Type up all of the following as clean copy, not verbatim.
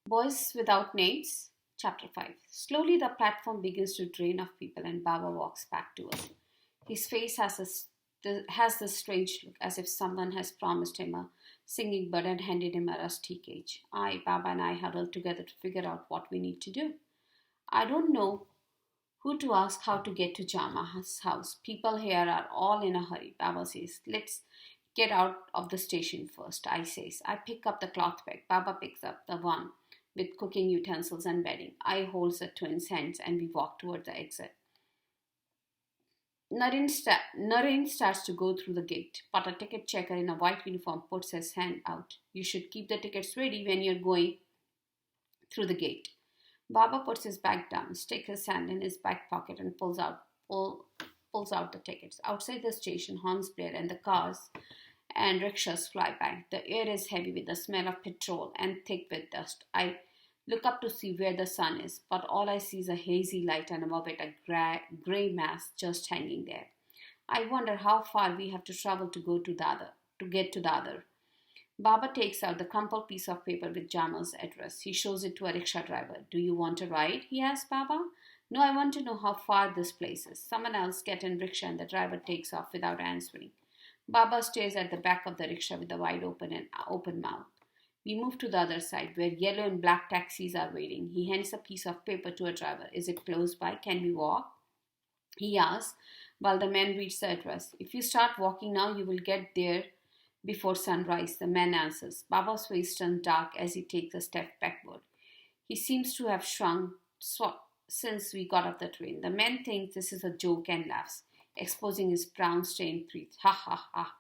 Boys Without Names, Chapter 5. Slowly the platform begins to drain of people and Baba walks back to us. His face has this strange look as if someone has promised him a singing bird and handed him a rusty cage. Baba and I huddle together to figure out what we need to do. I don't know who to ask how to get to Jama's house. People here are all in a hurry. Baba says, let's get out of the station first, I says. I pick up the cloth bag. Baba picks up the one with cooking utensils and bedding. I hold the twins' hands and we walk toward the exit. Naren starts to go through the gate, but a ticket checker in a white uniform puts his hand out. You should keep the tickets ready when you're going through the gate. Baba puts his bag down, sticks his hand in his back pocket and pulls out the tickets. Outside the station, horns blare and the cars and rickshaws fly by. The air is heavy with the smell of petrol and thick with dust. I look up to see where the sun is, but all I see is a hazy light and above it a grey mass just hanging there. I wonder how far we have to travel to get to the other. Baba takes out the crumpled piece of paper with Jama's address. He shows it to a rickshaw driver. Do you want a ride? He asks Baba. No, I want to know how far this place is. Someone else gets in rickshaw and the driver takes off without answering. Baba stares at the back of the rickshaw with a wide open mouth. We move to the other side where yellow and black taxis are waiting. He hands a piece of paper to a driver. Is it close by? Can we walk? He asks while the man reads the address. If you start walking now, you will get there before sunrise, the man answers. Baba's face turns dark as he takes a step backward. He seems to have shrunk since we got off the train. The man thinks this is a joke and laughs, exposing his brown stained teeth. Ha ha ha.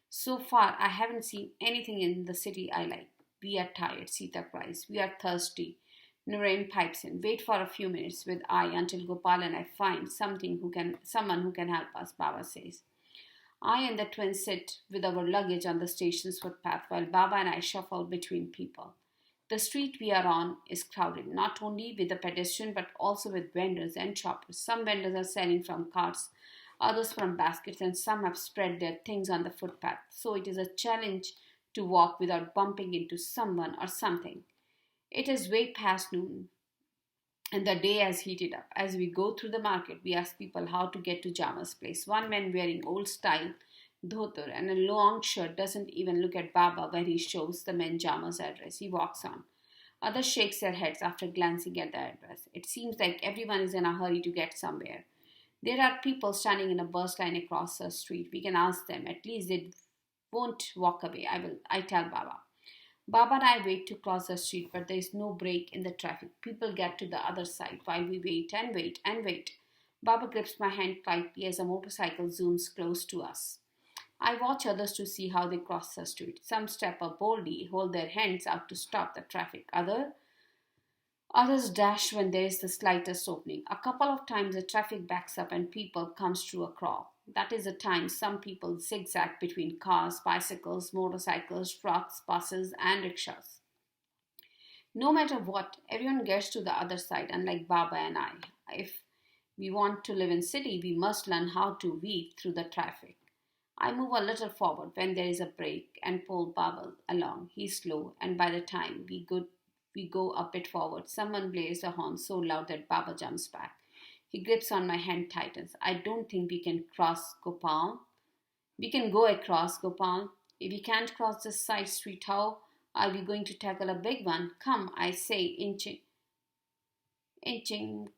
So far, I haven't seen anything in the city I like. We are tired, Sita cries. We are thirsty. Naren pipes in. Wait for a few minutes with I until Gopal and I find someone who can help us, Baba says. I and the twins sit with our luggage on the station's footpath while Baba and I shuffle between people. The street we are on is crowded, not only with the pedestrian but also with vendors and shoppers. Some vendors are selling from carts, others from baskets, and some have spread their things on the footpath. So it is a challenge to walk without bumping into someone or something. It is way past noon and the day has heated up. As we go through the market, we ask people how to get to Jama's place. One man wearing old-style dhotar and a long shirt doesn't even look at Baba where he shows the man Jama's address. He walks on. Others shake their heads after glancing at the address. It seems like everyone is in a hurry to get somewhere. There are people standing in a bus line across the street. We can ask them. At least they won't walk away. I tell Baba. Baba and I wait to cross the street, but there is no break in the traffic. People get to the other side while we wait and wait and wait. Baba grips my hand tightly as a motorcycle zooms close to us. I watch others to see how they cross the street. Some step up boldly, hold their hands out to stop the traffic. Others dash when there is the slightest opening. A couple of times the traffic backs up and people comes to a crawl. That is the time some people zigzag between cars, bicycles, motorcycles, trucks, buses, and rickshaws. No matter what, everyone gets to the other side, unlike Baba and I. If we want to live in city, we must learn how to weave through the traffic. I move a little forward when there is a break and pull Baba along. He's slow, and by the time we go a bit forward, someone blares the horn so loud that Baba jumps back. He grips on my hand tightens. I don't think we can cross Gopal. We can go across Gopal. If we can't cross this side street, how are we going to tackle a big one? Come, I say, inching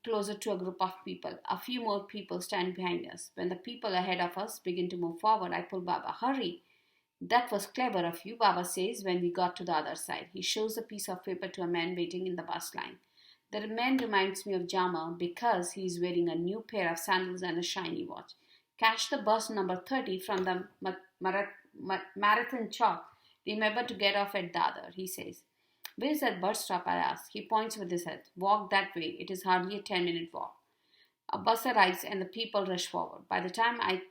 closer to a group of people. A few more people stand behind us. When the people ahead of us begin to move forward, I pull Baba. Hurry! That was clever of you, Baba says when we got to the other side. He shows a piece of paper to a man waiting in the bus line. The man reminds me of Jama because he is wearing a new pair of sandals and a shiny watch. Catch the bus number 30 from the marathon chalk. Remember to get off at the other, he says. Where is that bus stop? I ask. He points with his head. Walk that way. It is hardly a 10-minute walk. A bus arrives and the people rush forward. By the time I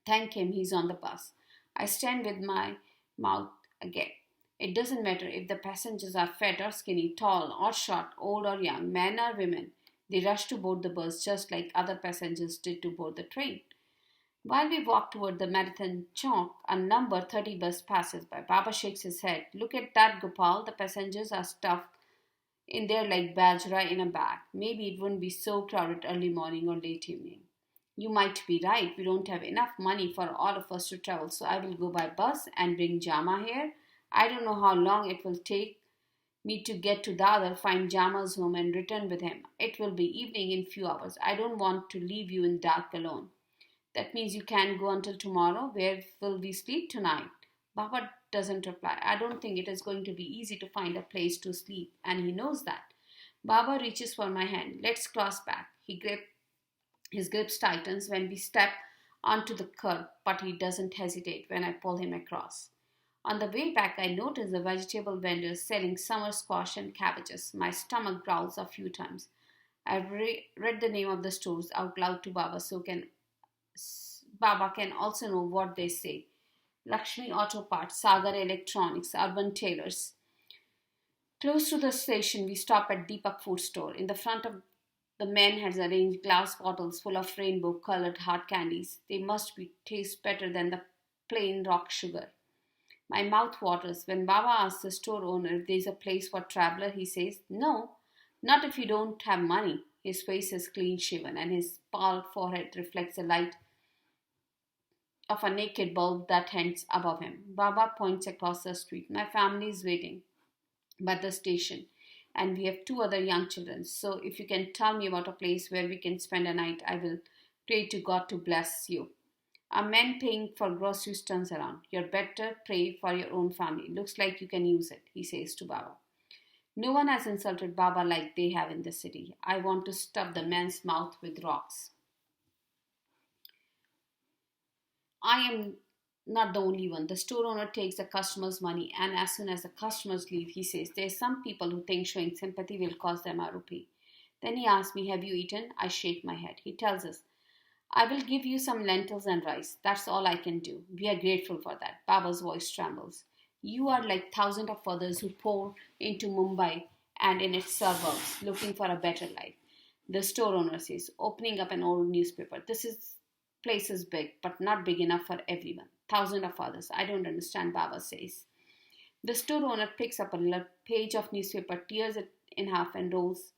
thank him, he's on the bus. I stand with my mouth agape. It doesn't matter if the passengers are fat or skinny, tall or short, old or young, men or women. They rush to board the bus just like other passengers did to board the train. While we walk toward the marathon chowk, a number 30 bus passes by. Baba shakes his head. Look at that, Gopal. The passengers are stuffed in there like bajra in a bag. Maybe it wouldn't be so crowded early morning or late evening. You might be right. We don't have enough money for all of us to travel, so I will go by bus and bring Jama here. I don't know how long it will take me to get to the other, find Jama's home, and return with him. It will be evening in few hours. I don't want to leave you in dark alone. That means you can't go until tomorrow. Where will we sleep tonight? Baba doesn't reply. I don't think it is going to be easy to find a place to sleep, and he knows that. Baba reaches for my hand. Let's cross back. His grip tightens when we step onto the curb, but he doesn't hesitate when I pull him across. On the way back, I notice the vegetable vendors selling summer squash and cabbages. My stomach growls a few times. I've read the name of the stores out loud to Baba so Baba can also know what they say. Lakshmi Auto Parts, Sagar Electronics, Urban Tailors. Close to the station, we stop at Deepak Food Store. In the front of the man has arranged glass bottles full of rainbow-colored hard candies. They must taste better than the plain rock sugar. My mouth waters. When Baba asks the store owner if there's a place for traveler, he says, "No, not if you don't have money." His face is clean shaven and his bald forehead reflects the light of a naked bulb that hangs above him. Baba points across the street. My family is waiting by the station, and we have two other young children. So if you can tell me about a place where we can spend a night, I will pray to God to bless you. A man paying for groceries turns around. "You're better pray for your own family. Looks like you can use it," he says to Baba. No one has insulted Baba like they have in the city. I want to stuff the man's mouth with rocks. I am not the only one. The store owner takes the customer's money, and as soon as the customers leave, he says, "There are some people who think showing sympathy will cost them a rupee." Then he asks me, "Have you eaten?" I shake my head. He tells us, "I will give you some lentils and rice. That's all I can do." We are grateful for that. Baba's voice trembles. "You are like thousands of others who pour into Mumbai and in its suburbs looking for a better life." The store owner says, opening up an old newspaper. "This place is big, but not big enough for everyone. Thousands of others." "I don't understand," Baba says. The store owner picks up a page of newspaper, tears it in half, and rolls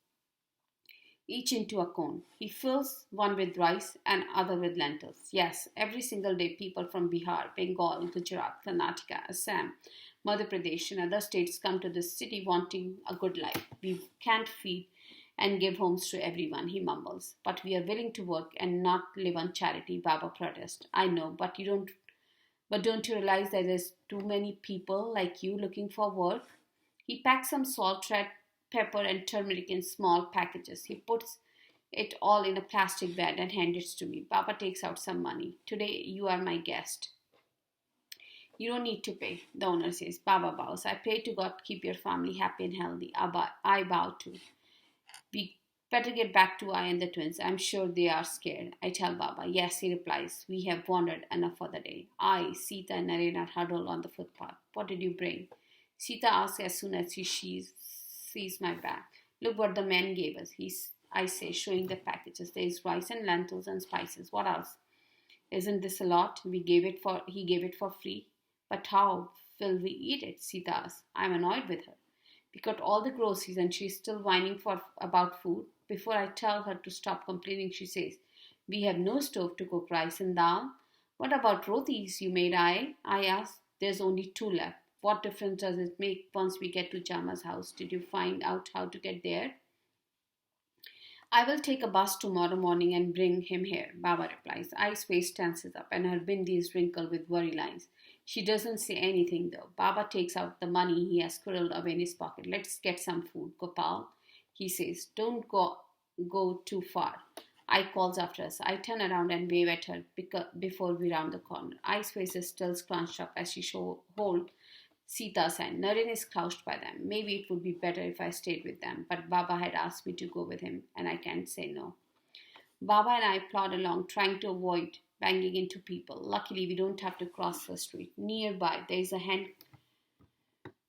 each into a cone. He fills one with rice and other with lentils. Yes, every single day people from Bihar, Bengal, Gujarat, Karnataka, Assam, Madhya Pradesh and other states come to this city wanting a good life. "We can't feed and give homes to everyone," he mumbles. "But we are willing to work and not live on charity," Baba protests. "I know, but don't you realize that there's too many people like you looking for work?" He packs some salt, red pepper, and turmeric in small packages. He puts it all in a plastic bag and hands it to me. Baba takes out some money. "Today you are my guest. You don't need to pay," the owner says. Baba bows. "I pray to God to keep your family happy and healthy." I bow too. "We better get back to I and the twins. I'm sure they are scared." I tell Baba. "Yes," he replies. "We have wandered enough for the day." I, Sita, and Naren are huddled on the footpath. "What did you bring?" Sita asks as soon as she sees my bag. "Look what the man gave us," I say, showing the packages. "There is rice and lentils and spices. What else?" "Isn't this a lot? He gave it for free." "But how will we eat it?" Sita asks. I'm annoyed with her. We got all the groceries and she's still whining about food. Before I tell her to stop complaining, she says, "We have no stove to cook rice and dal." "What about rotis you made?" I asked. "There's only two left." "What difference does it make once we get to Jama's house? Did you find out how to get there?" "I will take a bus tomorrow morning and bring him here," Baba replies. I's face tenses up and her bindi is wrinkled with worry lines. She doesn't say anything though. Baba takes out the money he has squirreled away in his pocket. "Let's get some food, Gopal," he says. "Don't go too far." I calls after us. I turn around and wave at her before we round the corner. I's face is still scrunched up as she hold Sita's hand. Naren is crouched by them. Maybe it would be better if I stayed with them, but Baba had asked me to go with him, and I can't say no. Baba and I plod along, trying to avoid banging into people. Luckily, we don't have to cross the street. Nearby, there is a hand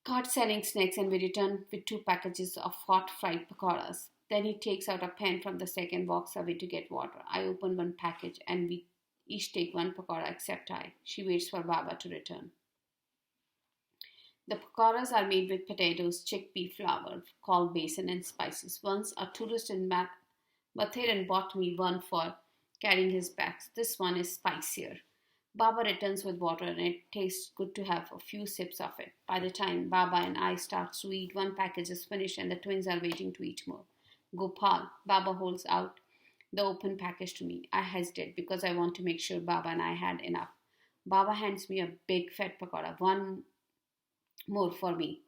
cart selling snacks, and we return with two packages of hot fried pakoras. Then he takes out a pen from the sack and walks away to get water. I open one package, and we each take one pakora except I. She waits for Baba to return. The pakoras are made with potatoes, chickpea flour, called besan, and spices. Once a tourist in Mathiran bought me one for carrying his bags. This one is spicier. Baba returns with water and it tastes good to have a few sips of it. By the time Baba and I start to eat, one package is finished and the twins are waiting to eat more. Gopal, Baba holds out the open package to me. I hesitate because I want to make sure Baba and I had enough. Baba hands me a big fat pakora, one more for me.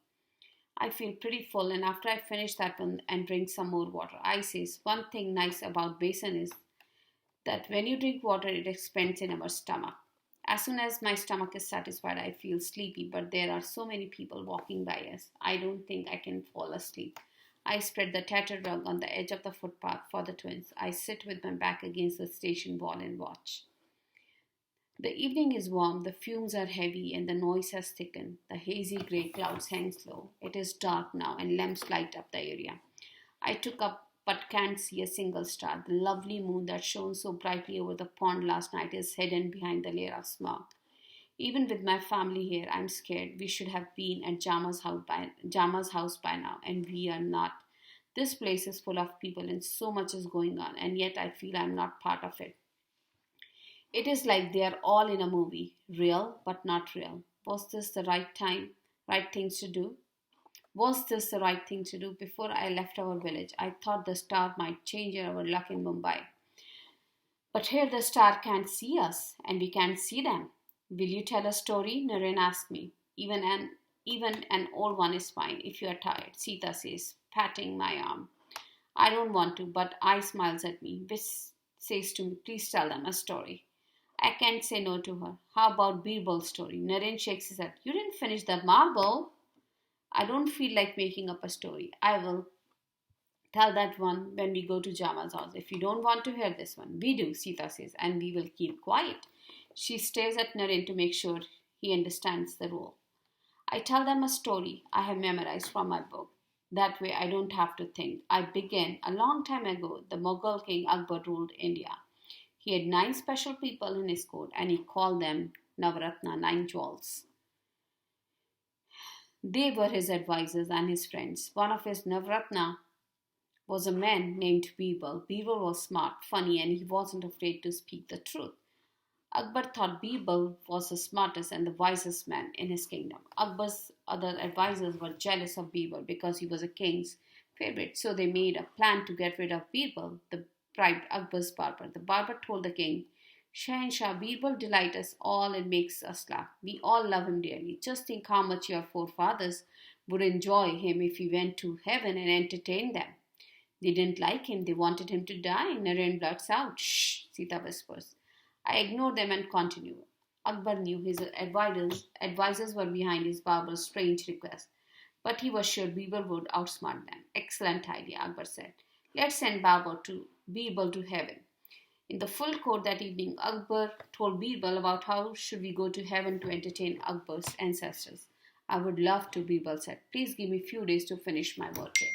I feel pretty full, and after I finish that one and drink some more water, I says one thing nice about basin is that when you drink water, it expands in our stomach. As soon as my stomach is satisfied, I feel sleepy, but there are so many people walking by us. I don't think I can fall asleep. I spread the tattered rug on the edge of the footpath for the twins. I sit with my back against the station wall and watch. The evening is warm, the fumes are heavy, and the noise has thickened. The hazy grey clouds hang low. It is dark now, and lamps light up the area. I took up but can't see a single star. The lovely moon that shone so brightly over the pond last night is hidden behind the layer of smoke. Even with my family here, I'm scared. We should have been at Jama's house by now, and we are not. This place is full of people, and so much is going on, and yet I feel I'm not part of it. It is like they are all in a movie, real but not real. Was this the right things to do? Was this the right thing to do? Before I left our village, I thought the star might change our luck in Mumbai. But here the star can't see us, and we can't see them. Will you tell a story? Naren asked me. Even an old one is fine if you are tired, Sita says, patting my arm. I don't want to, but I smiles at me, which says to me, please tell them a story. I can't say no to her. How about Birbal's story? Naren shakes his head. You didn't finish the marble. I don't feel like making up a story. I will tell that one when we go to Jama's house. If you don't want to hear this one, we do, Sita says, and we will keep quiet. She stares at Naren to make sure he understands the rule. I tell them a story I have memorized from my book. That way I don't have to think. I began a long time ago. The Mughal king Akbar ruled India. He had 9 special people in his court and he called them Navaratna, 9 jewels. They were his advisors and his friends. One of his Navaratna was a man named Birbal. Birbal was smart, funny, and he wasn't afraid to speak the truth. Akbar thought Birbal was the smartest and the wisest man in his kingdom. Akbar's other advisors were jealous of Birbal because he was a king's favorite, so they made a plan to get rid of Birbal. The bribed Akbar's barber. The barber told the king, Shahenshah, Birbal delights us all and makes us laugh. We all love him dearly. Just think how much your forefathers would enjoy him if he went to heaven and entertained them. They didn't like him. They wanted him to die. Naren blurts out. Shh, Sita whispers. I ignore them and continue. Akbar knew his advisors were behind his barber's strange request, but he was sure Birbal would outsmart them. Excellent idea, Akbar said. Let's send Birbal to heaven. In the full court that evening, Akbar told Birbal about how should we go to heaven to entertain Akbar's ancestors. I would love to, Birbal said. Please give me a few days to finish my work here.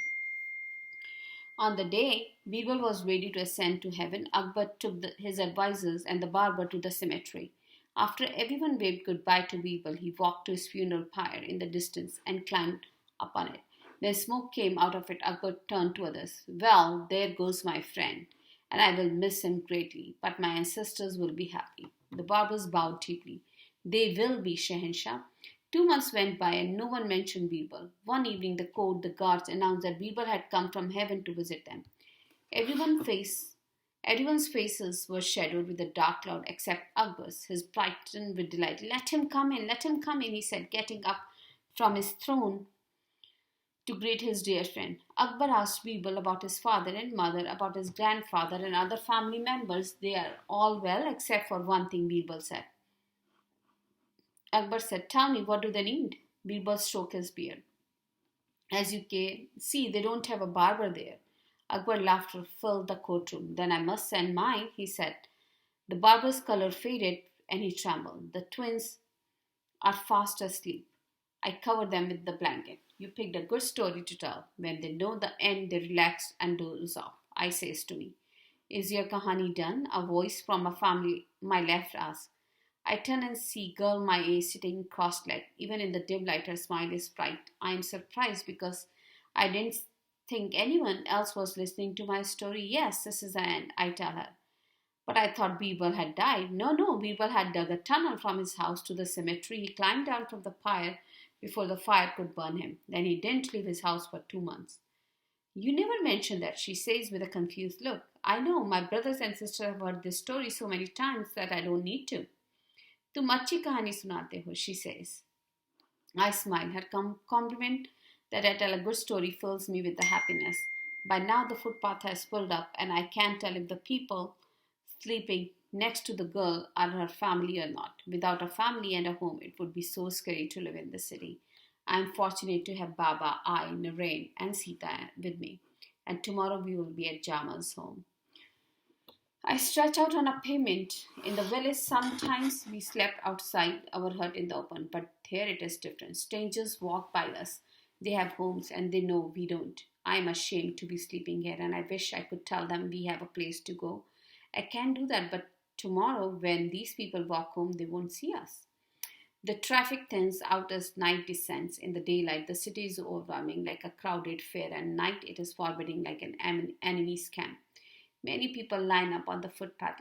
On the day Birbal was ready to ascend to heaven, Akbar took his advisors and the barber to the cemetery. After everyone waved goodbye to Birbal, he walked to his funeral pyre in the distance and climbed upon it. When smoke came out of it, Akbar turned to others. Well, there goes my friend, and I will miss him greatly, but my ancestors will be happy. The barbers bowed deeply. They will be, Shahenshah. 2 months went by and no one mentioned Birbal. One evening, the guards announced that Birbal had come from heaven to visit them. Everyone's faces were shadowed with a dark cloud except Akbar's. His brightened with delight. Let him come in, he said, getting up from his throne to greet his dear friend. Akbar asked Birbal about his father and mother, about his grandfather and other family members. They are all well except for one thing, Birbal said. Akbar said, tell me, what do they need? Birbal stroked his beard. As you can see, they don't have a barber there. Akbar's laughter filled the courtroom. Then I must send mine, he said. The barber's color faded and he trembled. The twins are fast asleep. I covered them with the blanket. You picked a good story to tell. When they know the end, they relax and doze off. I says to me, is your kahani done? A voice from a family my left asked. I turn and see girl my age sitting cross-legged. Even in the dim light, her smile is bright. I am surprised because I didn't think anyone else was listening to my story. Yes, this is the end, I tell her. But I thought Birbal had died. No, no, Birbal had dug a tunnel from his house to the cemetery. He climbed down from the pyre before the fire could burn him. Then he didn't leave his house for 2 months. You never mentioned that, she says with a confused look. I know, my brothers and sisters have heard this story so many times that I don't need to. तुम अच्छी कहानी सुनाते हो, she says. I smile. Her compliment that I tell a good story fills me with the happiness. By now the footpath has pulled up, and I can't tell if the people sleeping next to the girl are her family or not. Without a family and a home, it would be so scary to live in the city. I am fortunate to have Baba, I, Narain, and Sita with me. And tomorrow we will be at Jama's home. I stretch out on a pavement. In the village, sometimes we slept outside our hut in the open, but here it is different. Strangers walk by us. They have homes and they know we don't. I am ashamed to be sleeping here, and I wish I could tell them we have a place to go. I can do that, but tomorrow, when these people walk home, they won't see us. The traffic thins out as night descends. In the daylight, the city is overwhelming like a crowded fair, and night it is forbidding like an enemy's camp. Many people line up on the footpath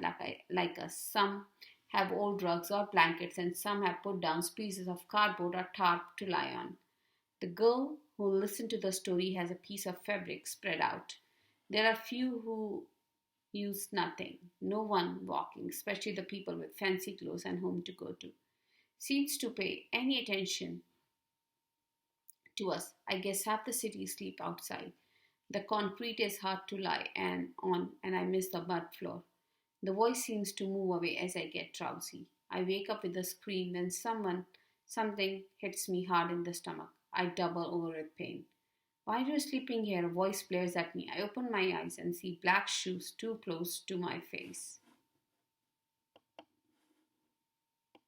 like us. Some have old rugs or blankets, and some have put down pieces of cardboard or tarp to lie on. The girl who listened to the story has a piece of fabric spread out. There are few who use nothing, no one walking, especially the people with fancy clothes and home to go to, seems to pay any attention to us. I guess half the city sleep outside. The concrete is hard to lie on, and I miss the mud floor. The voice seems to move away as I get drowsy. I wake up with a scream when something hits me hard in the stomach. I double over with pain. Why are you sleeping here? A voice blares at me. I open my eyes and see black shoes too close to my face.